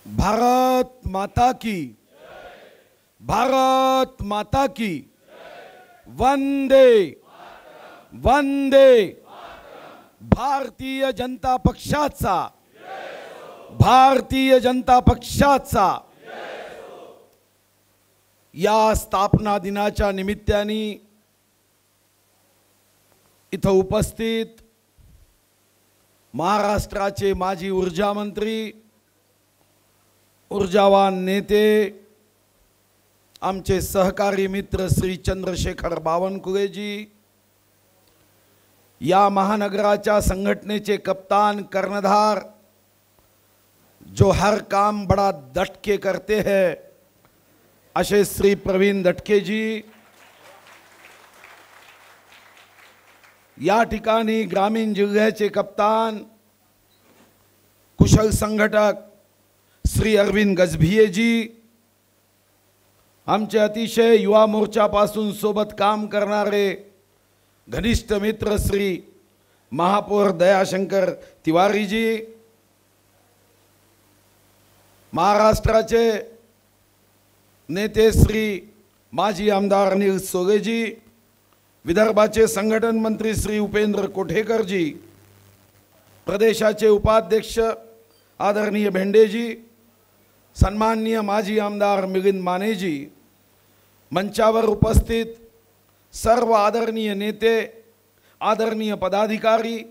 भारत माता की, भारत माता की, वंदे वंदे। भारतीय जनता पक्षाचा, भारतीय जनता पक्षाचा या स्थापना दिनाच्या निमित्ताने इथं उपस्थित महाराष्ट्राचे माजी ऊर्जा मंत्री, ऊर्जावान नेते, आमचे सहकारी मित्र श्री चंद्रशेखर बावनकुळेजी, या महानगराच्या संघटनेचे कप्तान कर्णधार, जो हर काम बड़ा डट के करते हैं, असे श्री प्रवीण दटके जी, या ठिकाणी ग्रामीण जिल्ह्याचे कप्तान, कुशल संघटक श्री अरविंद गजभिये जी, आमचे अतिशय युवा मोर्चापासून सोबत काम करणारे घनिष्ठ मित्र श्री महापौर दयाशंकर तिवारी जी, महाराष्ट्राचे नेते श्री माजी आमदार अनिल सोगेजी, विदर्भाचे संघटन मंत्री श्री उपेंद्र कोठेकर जी, प्रदेशाचे उपाध्यक्ष आदरणीय भेंडेजी, सन्माननीय माजी आमदार मिलिंद मानेजी, मंचावर उपस्थित सर्व आदरणीय नेते, आदरणीय पदाधिकारी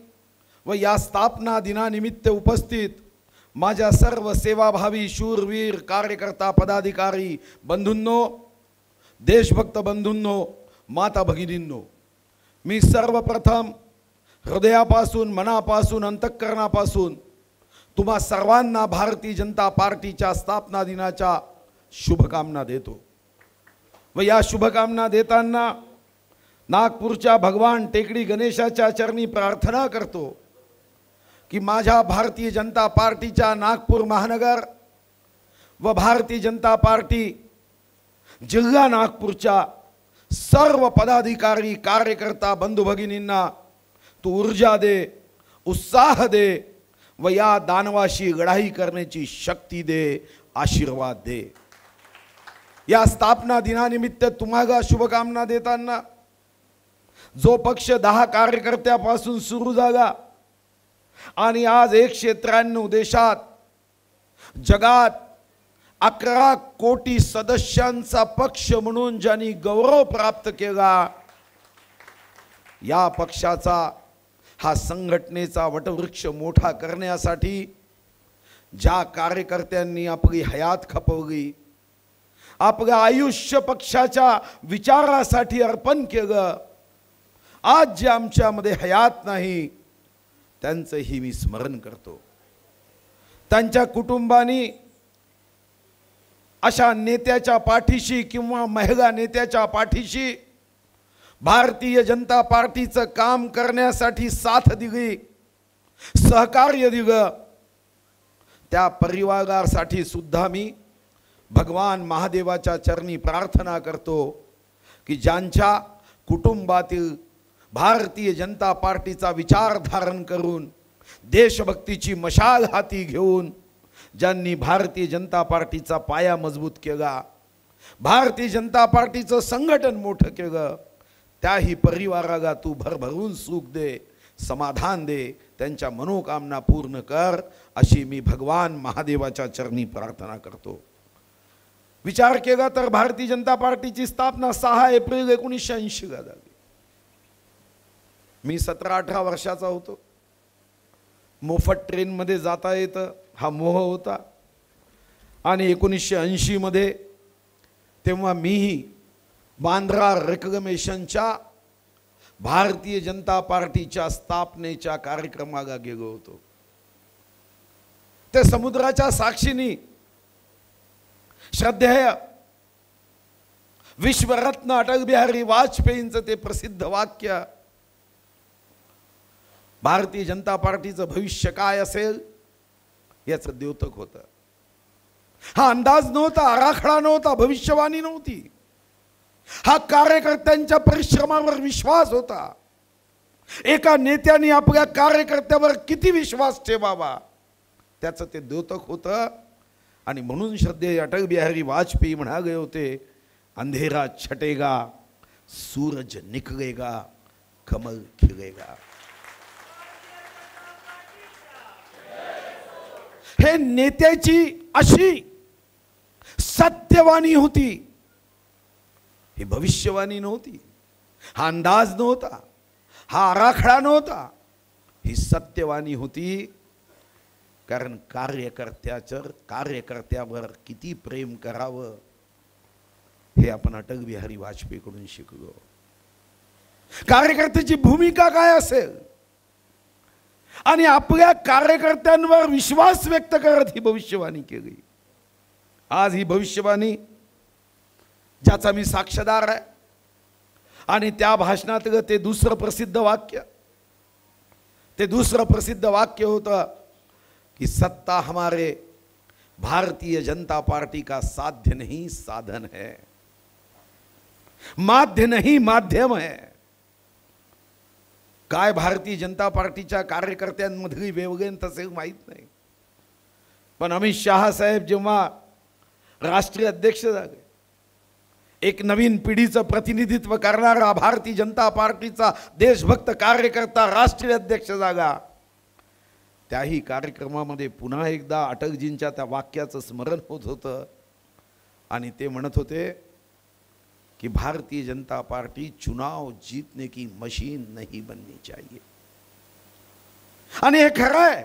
व या स्थापना दिनानिमित्त उपस्थित माझ्या सर्व सेवाभावी शूरवीर कार्यकर्ता पदाधिकारी बंधूंनो, देशभक्त बंधूंनो, माता भगिनींनो, मी सर्वप्रथम हृदयापासून, मनापासून, अंतःकरणापासून तुम्हा सर्वांना भारतीय जनता पार्टीच्या स्थापना दिनाच्या शुभकामना देतो व या शुभकामना देताना नागपूरच्या भगवान टेकडी गणेशाच्या चरणी प्रार्थना करतो की माझ्या भारतीय जनता पार्टीच्या नागपूर महानगर व भारतीय जनता पार्टी जिल्हा नागपूरच्या सर्व पदाधिकारी, कार्यकर्ता, बंधू भगिनींना तू ऊर्जा दे, उत्साह दे व या दानवाशी लढाई करण्याची शक्ती दे, आशीर्वाद दे। या स्थापना दिनानिमित्त तुम्हाला शुभकामना देताना जो पक्ष 10 कार्यकर्त्यापासून सुरू झाला आणि आज 193 देशात, जगात 11 कोटी सदस्यांचा पक्ष म्हणून ज्यांनी गौरव प्राप्त केला, या पक्षाचा, हा संघटनेचा वटवृक्ष मोठा करण्यासाठी ज्या कार्यकर्त्यांनी आपली हयात खपवली, आपलं आयुष्य पक्षाच्या विचारासाठी अर्पण केलं, आज जे आमच्यामध्ये हयात नाही त्यांचंही मी स्मरण करतो। त्यांच्या कुटुंबानी अशा नेत्याच्या पाठीशी किंवा महिला नेत्याच्या पाठीशी भारतीय जनता पार्टीचं काम करण्यासाठी साथ दिली, सहकार्य दिलं, त्या परिवारासाठी सुद्धा मी भगवान महादेवाच्या चरणी प्रार्थना करतो की ज्यांच्या कुटुंबातील भारतीय जनता पार्टीचा विचार धारण करून, देशभक्तीची मशाल हाती घेऊन ज्यांनी भारतीय जनता पार्टीचा पाया मजबूत केला, भारतीय जनता पार्टीचं संघटन मोठं केलं, त्याही परिवाराला तू भरभरून सुख दे, समाधान दे, त्यांच्या मनोकामना पूर्ण कर, अशी मी भगवान महादेवाच्या चरणी प्रार्थना करतो। विचार केला तर भारतीय जनता पार्टीची स्थापना 6 एप्रिल 1980 ला झाली। मी 17-18 वर्षाचा होतो। मोफत ट्रेनमध्ये जाता येतं हा मोह होता आणि 1980 मध्ये तेव्हा मीही बांद्रा रिकग्निशनच्या भारतीय जनता पार्टीच्या स्थापनेच्या कार्यक्रमाला गेलो होतो। ते समुद्राच्या साक्षीने श्रद्धेय विश्वरत्न अटल बिहारी वाजपेयींचं ते प्रसिद्ध वाक्य, भारतीय जनता पार्टीचं भविष्य काय असेल याचं द्योतक होतं। हा अंदाज नव्हता, आराखडा नव्हता, भविष्यवाणी नव्हती, हा कार्यकर्त्यांच्या परिश्रमावर विश्वास होता। एका नेत्याने आपल्या कार्यकर्त्यावर किती विश्वास ठेवावा त्याचं ते द्योतक होतं आणि म्हणून श्रद्धेय अटल बिहारी वाजपेयी म्हणाले होते, अंधेरा छटेगा, सूरज निकलेगा, कमल खिलेगा. हे नेत्याची अशी सत्यवाणी होती. ही भविष्यवाणी नव्हती, हा अंदाज नव्हता, हा आराखडा नव्हता, ही सत्यवाणी होती. कारण कार्यकर्त्यावर किती प्रेम करावं हे आपण अटल बिहारी वाजपेयीकडून शिकलो. कार्यकर्त्याची भूमिका काय असेल आणि आपल्या कार्यकर्त्यांवर विश्वास व्यक्त करत ही भविष्यवाणी केली. आज ही भविष्यवाणी ज्याचा मी साक्षीदार आहे आणि त्या भाषणातलं ते दुसरं प्रसिद्ध वाक्य होतं कि सत्ता हमारे भारतीय जनता पार्टी का साध्य नहीं साधन है, माध्य नहीं माध्यम है. काय भारतीय जनता पार्टीच्या कार्यकर्त्यांमधली वेवगेन तसे माहीत नाही, पण अमित शहा साहेब जेव्हा राष्ट्रीय अध्यक्ष झाले, एक नवीन पिढीचं प्रतिनिधित्व करणारा भारतीय जनता पार्टीचा देशभक्त कार्यकर्ता राष्ट्रीय अध्यक्ष झाला, त्याही कार्यक्रमामध्ये पुन्हा एकदा अटलजींच्या त्या वाक्याचं स्मरण होत होतं आणि ते म्हणत होते कि भारतीय जनता पार्टी चुनाव जीतने की मशीन नहीं बननी चाहिए. आणि हे खरं आहे.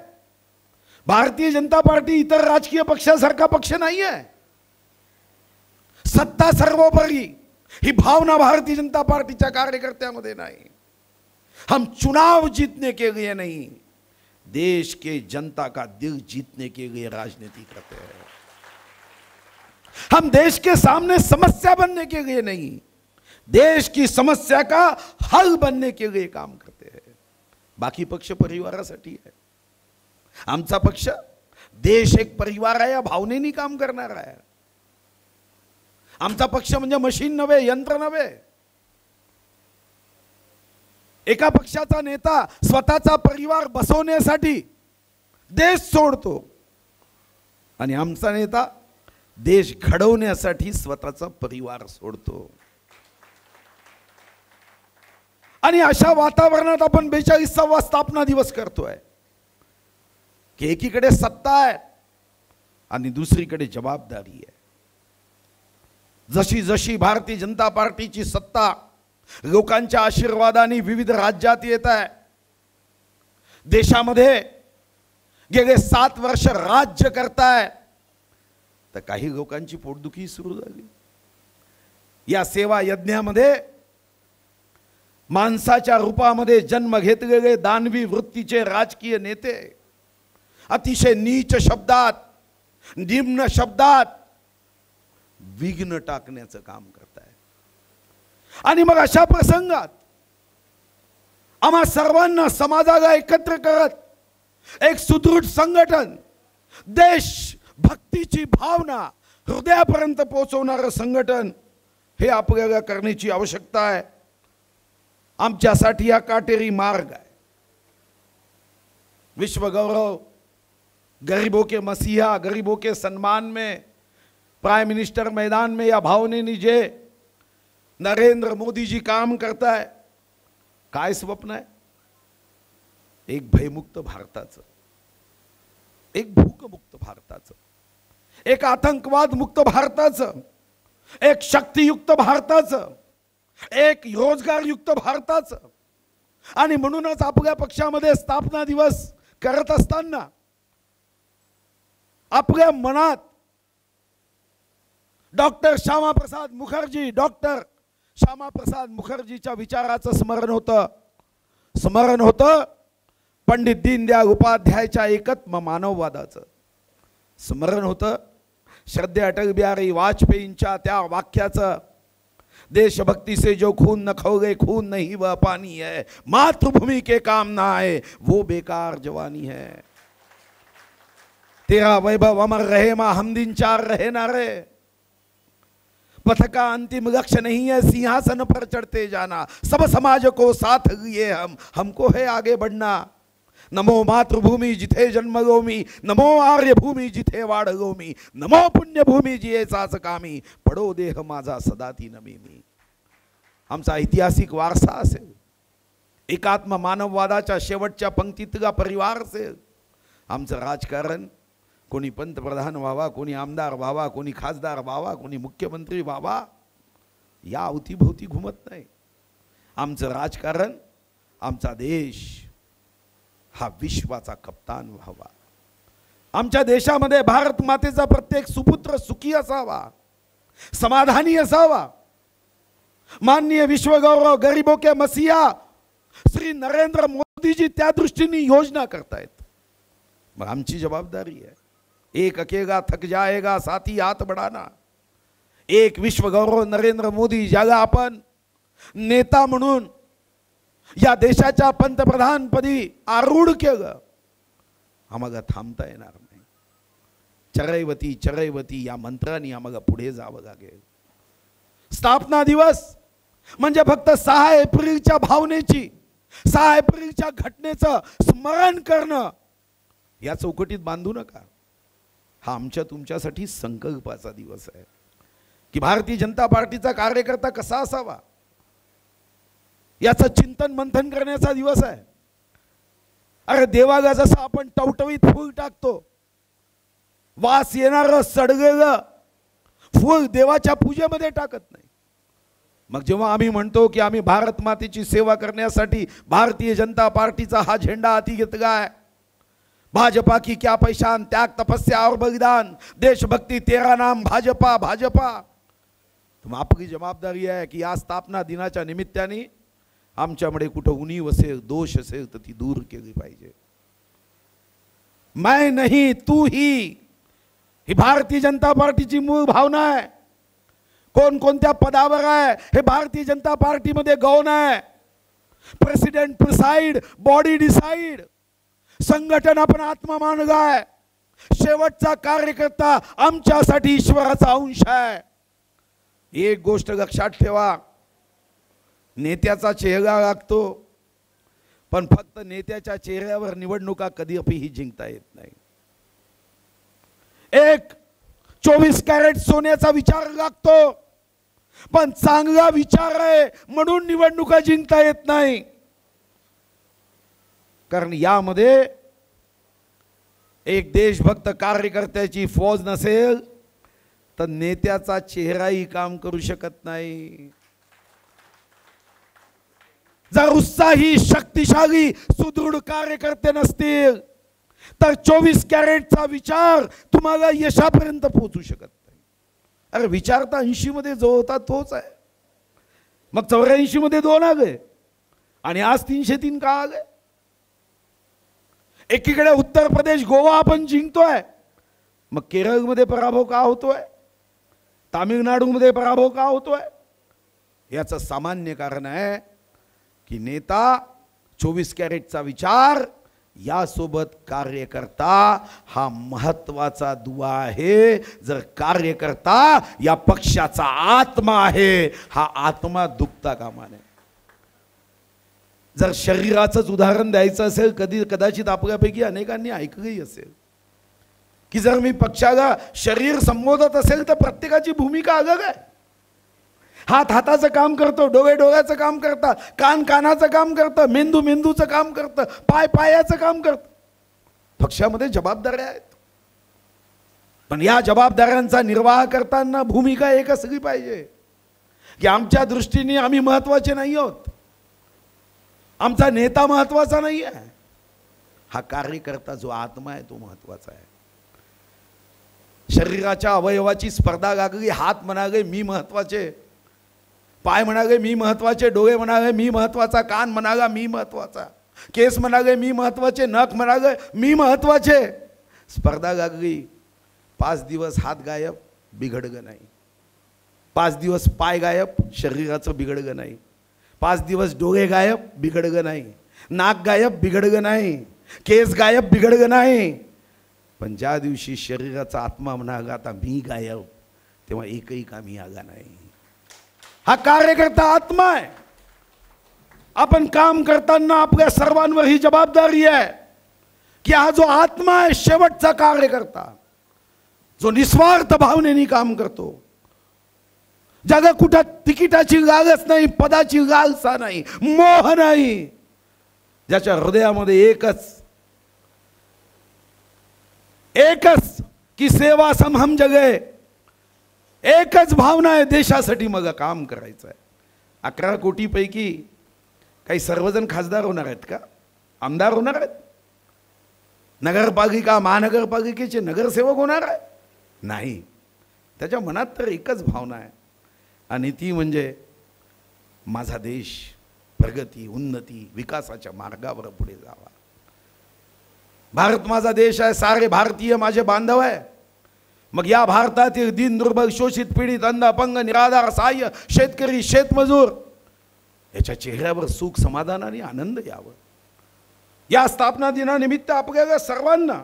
भारतीय जनता पार्टी इतर राजकीय पक्षासारखा पक्ष नाही आहे. सत्ता सर्वोपरी ही भावना भारतीय जनता पार्टीच्या कार्यकर्त्यामध्ये नाही. हम चुनाव जीतने के लिए नहीं, देश के जनता का दिल जीतने के लिए राजनीति करते हैं. हम देश के सामने समस्या बनने के लिए नहीं, देश की समस्या का हल बनने के लिए काम करते हैं. बाकी पक्ष परिवारासाठी आहे, आमचा पक्ष देश एक परिवार आहे या भावनेने काम करणारा आहे. आमचा पक्ष म्हणजे मशीन नव्हे, यंत्र नव्हे. एका पक्षाचा नेता स्वतःचा परिवार बसवण्यासाठी देश सोडतो आणि आमचा नेता देश घडवण्यासाठी स्वतःचा परिवार सोडतो. आणि अशा वातावरणात आपण 42वा स्थापना दिवस करतोय की एकीकडे सत्ता आहे आणि दुसरीकडे जबाबदारी आहे. जशी जशी भारतीय जनता पार्टीची सत्ता लोकांच्या आशीर्वादाने विविध राज्यात येत आहे, देशामध्ये गेले 7 वर्ष राज्य करताय, तर काही लोकांची पोटदुखी सुरू झाली. या सेवा यज्ञामध्ये माणसाच्या रूपामध्ये जन्म घेतलेले दानवी वृत्तीचे राजकीय नेते अतिशय नीच शब्दात, निम्न शब्दात विघ्न टाकण्याचं काम करताय. आणि मग अशा प्रसंगात आम्हा सर्वांना समाजाला एकत्र करत एक सुदृढ संघटन, देशभक्तीची भावना हृदयापर्यंत पोहोचवणारं संघटन हे आपल्याला करण्याची आवश्यकता आहे. आमच्यासाठी हा काटेरी मार्ग आहे. विश्व गौरव, गरीबों के मसीहा, गरीबों के सम्मान में प्राइम मिनिस्टर मैदान में या भावनेने जे नरेंद्र मोदी जी काम करताय, काय स्वप्न आहे? एक भयमुक्त भारताचं, एक भूकमुक्त भारताचं, एक आतंकवाद मुक्त भारताचं, एक शक्तियुक्त भारताचं, एक रोजगारयुक्त भारताचं. आणि म्हणूनच आपल्या पक्षामध्ये स्थापना दिवस करत असताना आपल्या मनात डॉक्टर श्यामाप्रसाद मुखर्जीच्या विचाराचं स्मरण होतं. पंडित दीनदयाळ उपाध्यायच्या एकत्व मानववादाचं स्मरण होतं. श्रद्धेय अटल बिहारी वाजपेयींच्या त्या वाक्याचं, देशभक्ति से जो खून न खोगे खून नहीं वह पानी है, मातृभूमि के काम ना आए वो बेकार जवानी है, तेरा वैभव अमर रहे मां हम दिन चार रहे नारे, पथ का अंतिम लक्ष्य नहीं है सिंहासन पर चढ़ते जाना, सब समाज को साथ लिए हमको है आगे बढ़ना, नमो मातृभूमी जिथे जन्मलो मी, नमो आर्यभूमी जिथे वाढलो मी, नमो पुण्यभूमी जियेचाच कामी, पडो देह माझा सदा ती नमी मी. आमचा ऐतिहासिक वारसा असेल, एकात्म मानववादाच्या शेवटच्या पंक्तीतला परिवार असेल. आमचं राजकारण कोणी पंतप्रधान व्हावा, कोणी आमदार व्हावा, कोणी खासदार व्हावा, कोणी मुख्यमंत्री व्हावा या अवतीभोवती घुमत नाही. आमचं राजकारण, आमचा देश हा विश्वाचा कप्तान व्हावा. आमच्या देशामध्ये भारत मातेचा प्रत्येक सुपुत्र सुखी असावा, समाधानी असावा. माननीय विश्वगौरव गरीबों के मसीहा श्री नरेंद्र मोदी जी त्या दृष्टीने योजना करतायत. मग आमची जबाबदारी आहे, एक अकेला थक जाएगा साथी हात बढ़ाना. एक विश्वगौरव नरेंद्र मोदी ज्याला आपण नेता म्हणून या देशाच्या पंतप्रधानपदी आरूढ केलं, आम्हाला थांबता येणार नाही. चरैवती चरैवती या मंत्राने आम्हाला पुढे जावं लागेल. स्थापना दिवस म्हणजे फक्त 6 एप्रिलच्या भावनेची, 6 एप्रिलच्या घटनेचं स्मरण करणं या चौकटीत बांधू नका. हा आमच्या तुमच्यासाठी संकल्पाचा दिवस आहे की भारतीय जनता पार्टीचा कार्यकर्ता कसा असावा याचं चिंतन मंथन करण्याचा दिवस आहे. अरे देवाला जसं आपण टवटवीत फूल टाकतो, वास येणारं सडलेलं फूल देवाच्या पूजेमध्ये टाकत नाही. मग जेव्हा आम्ही म्हणतो की आम्ही भारत मातेची सेवा करण्यासाठी भारतीय जनता पार्टीचा हा झेंडा हाती घेतला आहे, भाजपा की क्या पहचान, त्याग तपस्या और बलिदान, देशभक्ती तेरा नाम भाजपा भाजपा. तर आपली जबाबदारी आहे की या स्थापना दिनाच्या निमित्ताने आमच्यामध्ये कुठं उणीव असेल, दोष असेल तर ती दूर केली पाहिजे. मैं नहीं तू ही भारतीय जनता पार्टीची मूळ भावना आहे. कोण कोणत्या पदावर आहे हे भारतीय जनता पार्टीमध्ये गौण आहे. President preside, body decide. संघटन आपण आत्मा मानला आहे. शेवटचा कार्यकर्ता आमच्यासाठी ईश्वराचा अंश आहे. एक गोष्ट लक्षात ठेवा, नेत्याचा चेहरा लागतो, पण फक्त नेत्याच्या चेहऱ्यावर निवडणुका कधीही जिंकता येत नाही. एक 24 कॅरेट सोन्याचा विचार लागतो, पण चांगला विचार आहे म्हणून निवडणुका जिंकता येत नाही. कारण यामध्ये एक देशभक्त कार्यकर्त्याची फौज नसेल तर नेत्याचा चेहराही काम करू शकत नाही. जर उत्साही, शक्तिशाली, सुदृढ कार्यकर्ते नसतील तर 24 कॅरेटचा विचार तुम्हाला यशापर्यंत पोहोचू शकत नाही. अरे विचार तर 80 मध्ये जो होता तोच आहे. मग 84 मध्ये 2 आले आणि आज 303 का आले? एकीकडे उत्तर प्रदेश, गोवा आपण जिंकतोय, मग केरळमध्ये पराभव का होतोय? तामिळनाडूमध्ये पराभव का होतोय? याचं सामान्य कारण आहे की नेता 24 कॅरेटचा विचार यासोबत कार्यकर्ता हा महत्वाचा दुवा आहे. जर कार्यकर्ता या पक्षाचा आत्मा आहे, हा आत्मा दुखता कामा नये. जर शरीराचंच उदाहरण द्यायचं असेल, कदाचित आपल्यापैकी अनेकांनी ऐकलंही असेल की जर मी पक्षाला शरीर संबोधत असेल तर प्रत्येकाची भूमिका अलग आहे. हात हाताचं काम करतो, डोळे डोळ्याचं काम करतात, कान कानाचं काम करतं, मेंदू मेंदूचं काम करतं, पाय पायाचं काम करतं. पक्षामध्ये जबाबदाऱ्या आहेत, पण या जबाबदाऱ्यांचा निर्वाह करताना भूमिका एक असली पाहिजे की आमच्या दृष्टीने आम्ही महत्त्वाचे नाही आहोत, आमचा नेता महत्त्वाचा नाही आहे, हा कार्यकर्ता जो आत्मा आहे तो महत्त्वाचा आहे. शरीराच्या अवयवाची स्पर्धा लागली, हात म्हणाले मी महत्त्वाचे, पाय म्हणाले मी महत्त्वाचे, डोळे म्हणाले मी महत्त्वाचा, कान म्हणाला मी महत्त्वाचा, केस म्हणाले मी महत्त्वाचे, नख म्हणाले मी महत्त्वाचे. स्पर्धा लागली, 5 दिवस हात गायब, बिघडलं नाही. 5 दिवस पाय गायब, शरीराचं बिघडलं नाही. 5 दिवस डोळे गायब, बिघडलं नाही. नाक गायब, बिघडलं नाही. केस गायब, बिघडलं नाही. पण ज्या दिवशी शरीराचा आत्मा म्हणाला आता मी गायब, तेव्हा एकही कामी आला नाही. हा कार्यकर्ता आत्मा आहे. आपण काम करताना आपल्या सर्वांवर ही जबाबदारी आहे की हा जो आत्मा आहे शेवटचा कार्यकर्ता, जो निस्वार्थ भावनेने काम करतो, ज्याला कुठं तिकिटाची गागच नाही, पदाची गालसा नाही, मोह नाही, ज्याच्या हृदयामध्ये एकच की सेवा समहम जगे, एकच भावना आहे, देशासाठी मग काम करायचं आहे. 11 कोटीपैकी काही सर्वजण खासदार होणार आहेत का? आमदार होणार आहेत? नगरपालिका महानगरपालिकेचे नगरसेवक होणार आहे? नाही. त्याच्या मनात तर एकच भावना आहे, आणि ती म्हणजे माझा देश प्रगती, उन्नती, विकासाच्या मार्गावर पुढे जावा. भारत माझा देश आहे, सारे भारतीय माझे बांधव आहे. मग या भारतातील दीन दुर्बल, शोषित, पीडित, अंध, अपंग, निराधार, सहाय्य, शेतकरी, शेतमजूर याच्या चेहऱ्यावर सुख, समाधान आणि आनंद यावं. या स्थापना दिनानिमित्त आपल्याला सर्वांना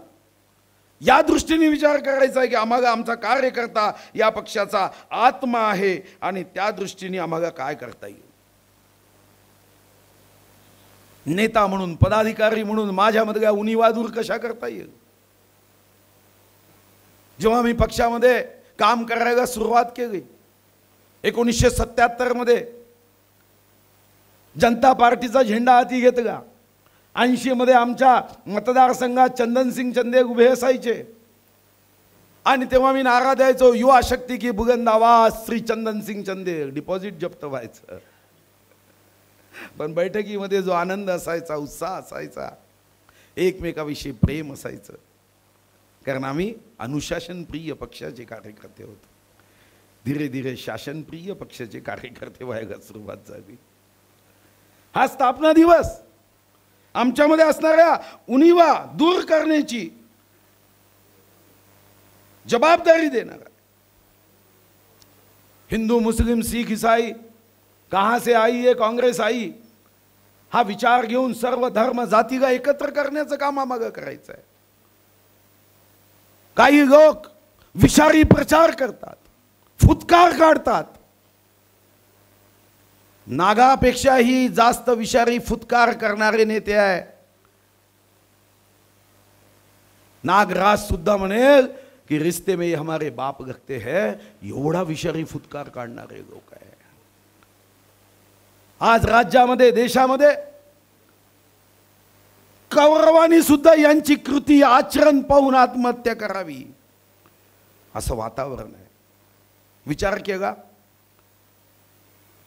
या दृष्टीने विचार करायचा आहे की आम्हाला आमचा कार्यकर्ता या पक्षाचा आत्मा आहे, आणि त्या दृष्टीने आम्हाला काय करता येईल. नेता म्हणून, पदाधिकारी म्हणून माझ्यामधल्या उणिवा दूर कशा करता येईल. जेव्हा मी पक्षामध्ये काम करायला सुरुवात केली 1977 मध्ये, जनता पार्टीचा झेंडा हाती घेतला. 80 मध्ये आमच्या मतदारसंघात चंदनसिंग चंदे उभे असायचे, आणि तेव्हा मी नारा द्यायचो, युवा शक्ती की बुलंद आवाज श्री चंदनसिंग चंदे. डिपॉझिट जप्त व्हायचं, पण बैठकीमध्ये जो आनंद असायचा, उत्साह असायचा, एकमेकाविषयी प्रेम असायचं, कारण आम्ही अनुशासनप्रिय पक्षाचे कार्यकर्ते होतो. धीरे धीरे शासनप्रिय पक्षाचे कार्यकर्ते व्हायला सुरुवात झाली. हा स्थापना दिवस आमच्यामध्ये असणाऱ्या उणिवा दूर करण्याची जबाबदारी देणारा. हिंदू, मुस्लिम, सिख, ईसाई, कहां से आई है काँग्रेस आई, हा विचार घेऊन सर्व धर्म जातीला एकत्र करण्याचं काम आम्हाला करायचं आहे. काही लोक विषारी प्रचार करतात, फुटकार काढतात. नागापेक्षाही जास्त विषारी फुटकार करणारे नेते आहे. नागराज सुद्धा म्हणेल की रिश्ते में हमारे बाप लगते हैं, एवढा विषारी फुटकार काढणारे लोक आहे. आज राज्यामध्ये, देशामध्ये कौरवांनी सुद्धा यांची कृती, आचरण पाहून आत्महत्या करावी असं वातावरण आहे. विचार केला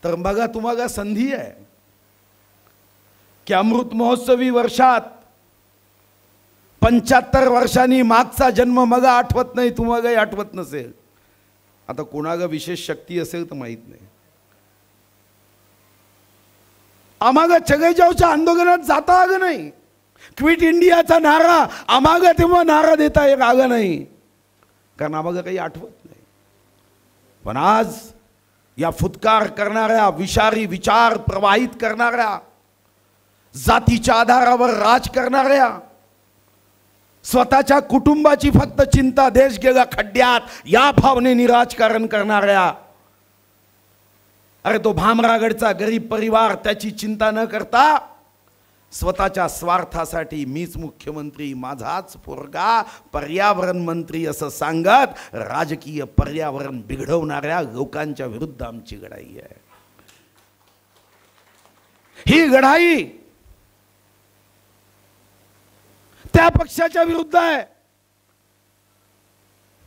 तर बघा, तुम्हाला संधी आहे की अमृत महोत्सवी वर्षात 75 वर्षांनी मागचा जन्म मला आठवत नाही, तुम्हालाही आठवत नसेल. आता कोणाला विशेष शक्ती असेल तर माहित नाही. आम्हाला छगेजावच्या आंदोलनात जाता आलं नाही. क्विट इंडियाचा नारा आम्हाला तेव्हा नारा देता आला नाही, कारण आम्हाला काही आठवत नाही. पण आज या फुटकार करणाऱ्या, विषारी विचार प्रवाहित करणाऱ्या, जातीच्या आधारावर राज करणाऱ्या, स्वतःच्या कुटुंबाची फक्त चिंता, देश गेला खड्ड्यात या भावनेने राजकारण करणाऱ्या, अरे तो भामरागडचा गरीब परिवार त्याची चिंता न करता स्वतःच्या स्वार्थासाठी मीच मुख्यमंत्री, माझाच पोरगा पर्यावरण मंत्री असं सांगत राजकीय पर्यावरण बिघडवणाऱ्या लोकांच्या विरुद्ध आमची लढाई आहे. ही लढाई त्या पक्षाच्या विरुद्ध आहे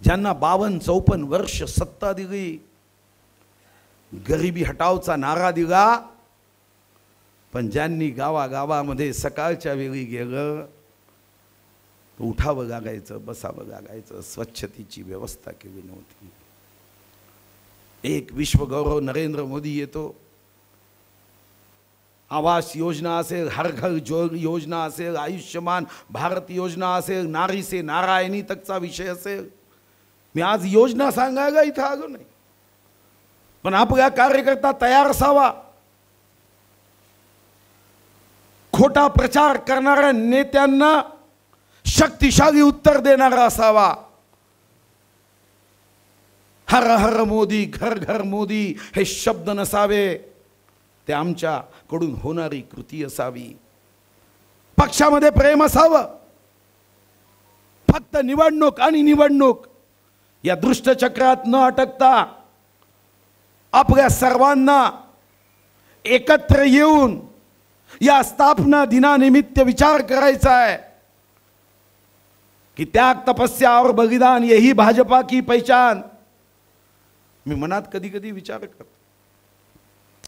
ज्यांना 52-54 वर्ष सत्ता दिली, गरिबी हटावचा नारा दिला, पण ज्यांनी गावागावामध्ये सकाळच्या वेळी गेलं, उठावं लागायचं, बसावं लागायचं, स्वच्छतेची व्यवस्था केली नव्हती. एक विश्वगौरव नरेंद्र मोदी येतो, आवास योजना असेल, हर घर योजना असेल, आयुष्यमान भारत योजना असेल, नारी से नारायणी तकचा विषय असेल. मी आज योजना सांगायला इथं आलो नाही, पण आपला कार्यकर्ता तयार असावा. खोटा प्रचार करणाऱ्या नेत्यांना शक्तिशाली उत्तर देणारा असावा. हर हर मोदी, घर घर मोदी हे शब्द नसावे, ते आमच्याकडून होणारी कृती असावी. पक्षामध्ये प्रेम असावं, फक्त निवडणूक आणि निवडणूक या दुष्टचक्रात न अटकता आपल्या सर्वांना एकत्र येऊन या स्थापना दिनानिमित्त विचार करायचा है कि त्याग तपस्या और बलिदान यही भाजपा की पहचान। मी मनात कधी कधी विचार करतो,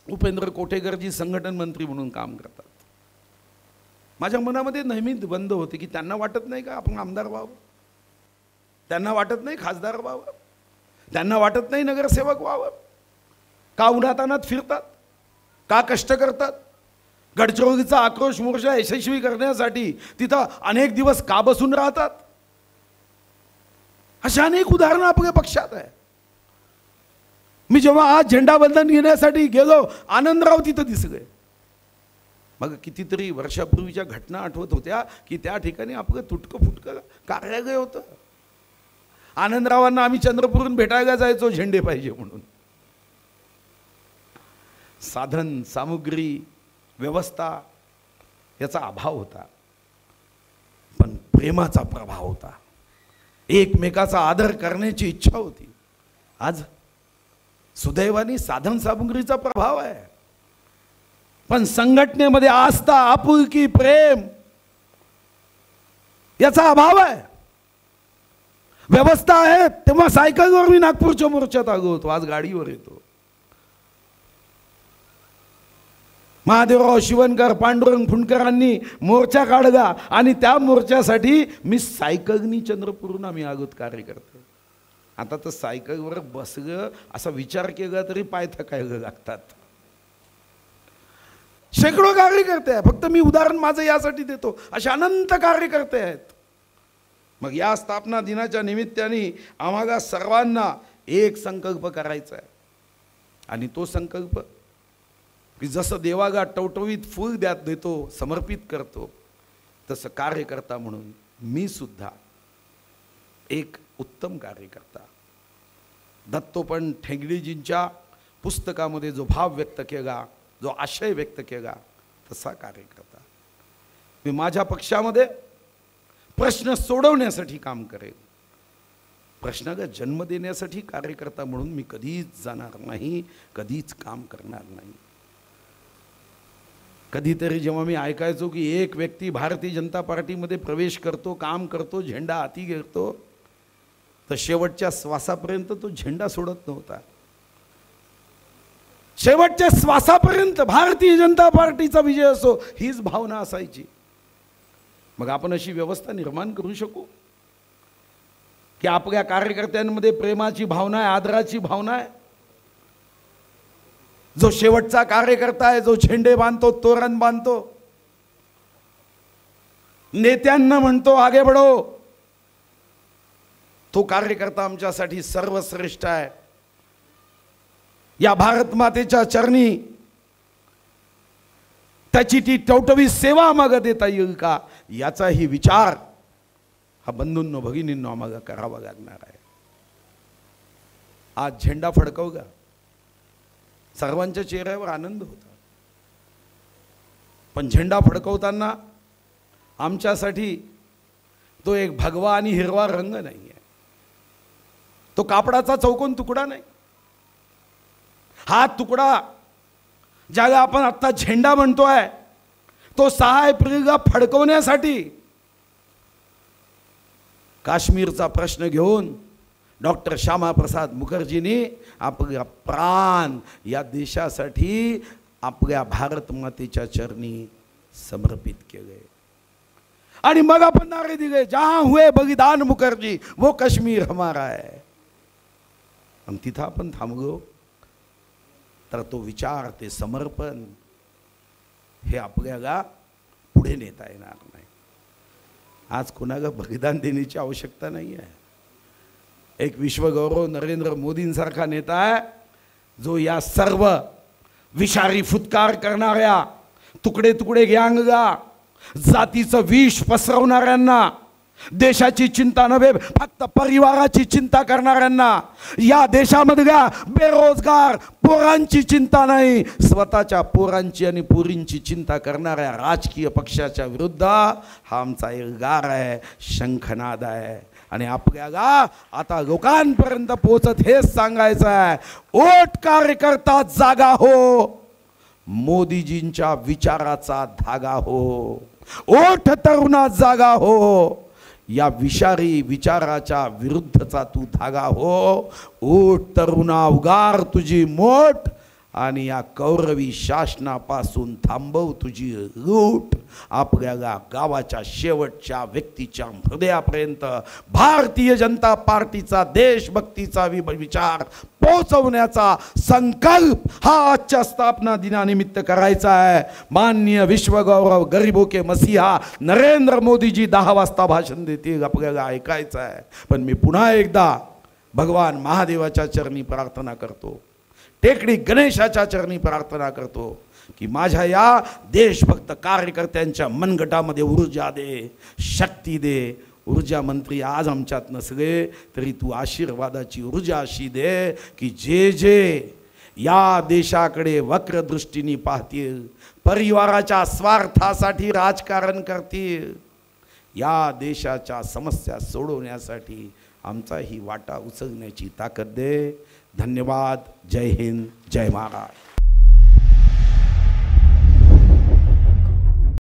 उपेंद्र कोठेकरजी संघटन मंत्री म्हणून काम करतात। माझ्या मनामध्ये नेहमीच बंद होते की त्यांना वाटत नाही का आपण आमदार व्हावं, त्यांना वाटत नाही खासदार व्हावं, त्यांना वाटत नाही नगरसेवक व्हावं, का उन्हातानात फिरतात, का कष्ट करतात, गडचिरोलीचा आक्रोश मोर्चा यशस्वी करण्यासाठी तिथं अनेक दिवस का बसून राहतात। अशा अनेक उदाहरणं आपल्या पक्षात आहे। मी जेव्हा आज झेंडावंदन घेण्यासाठी गेलो, आनंदराव तिथं दिसले। मग कितीतरी वर्षापूर्वीच्या घटना आठवत होत्या की त्या ठिकाणी आपलं तुटकं फुटकं कार्यालय होतं। आनंदरावांना आम्ही चंद्रपूरहून भेटायला जायचो झेंडे पाहिजे म्हणून। साधन सामुग्री व्यवस्था याचा अभाव होता, पण प्रेमाचा प्रभाव होता, एकमेकाचा आदर करण्याची इच्छा होती। आज सुदैवाने साधन सामुग्रीचा प्रभाव आहे, पण संघटनेमध्ये आस्था आपुलकी प्रेम याचा अभाव आहे। व्यवस्था आहे तेव्हा सायकलवर मी नागपूरच्या मोर्चात आलो होतो, आज गाडीवर येतो। महादेवराव शिवणकर पांडुरंग फुंडकरांनी मोर्चा काढला आणि त्या मोर्चासाठी मी सायकलनी चंद्रपूरहून आम्ही आगोत कार्यकर्ते। आता तर सायकलवर बसलं असा विचार केला तरी पाय थकायला लागतात। शेकडो कार्यकर्ते आहेत, फक्त मी उदाहरण माझं यासाठी देतो, असे अनंत कार्यकर्ते आहेत। मग या स्थापना दिनाच्या निमित्ताने आम्हाला सर्वांना एक संकल्प करायचा आहे, आणि तो संकल्प की जसं देवाला टवटवीत फूल देतो समर्पित करतो, तसं कार्यकर्ता म्हणून मी सुद्धा एक उत्तम कार्यकर्ता, दत्तोपंत ठेंगडीजींच्या पुस्तकामध्ये जो भाव व्यक्त केला, जो आशय व्यक्त केला, तसा कार्यकर्ता मी माझ्या पक्षामध्ये प्रश्न सोडवण्यासाठी काम करेल। प्रश्नाला जन्म देण्यासाठी कार्यकर्ता म्हणून मी कधीच जाणार नाही, कधीच काम करणार नाही। कधीतरी जेव्हा मी ऐकायचो की एक व्यक्ती भारतीय जनता पार्टीमध्ये प्रवेश करतो, काम करतो, झेंडा हाती घेतो, तर शेवटच्या श्वासापर्यंत तो झेंडा सोडत नव्हता। शेवटच्या श्वासापर्यंत भारतीय जनता पार्टीचा विजय असो हीच भावना असायची। मग आपण अशी व्यवस्था निर्माण करू शकू की आपल्या कार्यकर्त्यांमध्ये प्रेमाची भावना आहे, आदराची भावना आहे। जो शेवटचा कार्यकर्ता आहे, जो झेंडे बांधतो, तोरण बांधतो, नेत्यांना म्हणतो आगे बढो, तो कार्यकर्ता आमच्यासाठी सर्वश्रेष्ठ आहे। या भारत मातेच्या चरणी त्याची ती टवटवी सेवा आम्हाला देता येईल का, याचाही विचार हा बंधूंनो भगिनींनो आम्हाला करावा लागणार आहे। आज झेंडा फडकवला, सर्वांच्या चेहऱ्यावर आनंद होता, पण झेंडा फडकवताना आमच्यासाठी तो एक भगवा आणि हिरवा रंग नाही आहे, तो कापडाचा चौकोन तुकडा नाही। हा तुकडा ज्याला आपण आता झेंडा म्हणतोय, तो 6 एप्रिलला फडकवण्यासाठी काश्मीरचा प्रश्न घेऊन डॉक्टर श्यामाप्रसाद मुखर्जींनी आपल्या प्राण या देशासाठी आपल्या भारत मातेच्या चरणी समर्पित केले। आणि मग आपण नारे दिले, जहां हुए बलिदान मुखर्जी वो कश्मीर हमारा है। आणि तिथं आपण थांबलो तर तो विचार, ते समर्पण हे आपल्याला पुढे नेता येणार नाही। आज कोणाला बलिदान देण्याची आवश्यकता नाही आहे। एक विश्वगौरव नरेंद्र मोदींसारखा नेता आहे, जो या सर्व विषारी फुटकार करणाऱ्या, तुकडे तुकडे गँगला, जातीचं विष पसरवणाऱ्यांना, देशाची चिंता नव्हे, फक्त परिवाराची चिंता करणाऱ्यांना, या देशामधल्या बेरोजगार पोरांची चिंता नाही, स्वतःच्या पोरांची आणि पोरींची चिंता करणाऱ्या राजकीय पक्षाच्या विरुद्ध हा आमचा एल्गार आहे, शंखनाद आहे. आणि आपल्याला आता लोकांपर्यंत पोहोचत हेच सांगायचं आहे, ओट कार्यकर्ता जागा हो, मोदीजींच्या विचाराचा धागा हो, ओठ तरुणा जागा हो, या विषारी विचाराच्या विरुद्धचा तू धागा हो. ओठ तरुणा उगार तुझी मोठ, आणि या कौरवी शासनापासून थांबव तुझी लूट. आपल्याला गावाच्या शेवटच्या व्यक्तीच्या हृदयापर्यंत भारतीय जनता पार्टीचा देशभक्तीचा विचार पोहोचवण्याचा संकल्प हा आजच्या स्थापना दिनानिमित्त करायचा आहे. माननीय विश्वगौरव गरीबों के मसीहा नरेंद्र मोदीजी 10 वाजता भाषण देतील, आपल्याला ऐकायचं आहे. पण मी पुन्हा एकदा भगवान महादेवाच्या चरणी प्रार्थना करतो, टेकडी गणेशाच्या चरणी प्रार्थना करतो की माझ्या या देशभक्त कार्यकर्त्यांच्या मनगटामध्ये ऊर्जा दे, शक्ती दे. ऊर्जा मंत्री आज आमच्यात नसले तरी तू आशीर्वादाची ऊर्जा अशी दे की जे जे या देशाकडे वक्रदृष्टीने पाहतील, परिवाराच्या स्वार्थासाठी राजकारण करतील, या देशाच्या समस्या सोडवण्यासाठी आमचा ही वाटा उचलण्याची ताकद दे. धन्यवाद. जय हिंद, जय महाराष्ट्र.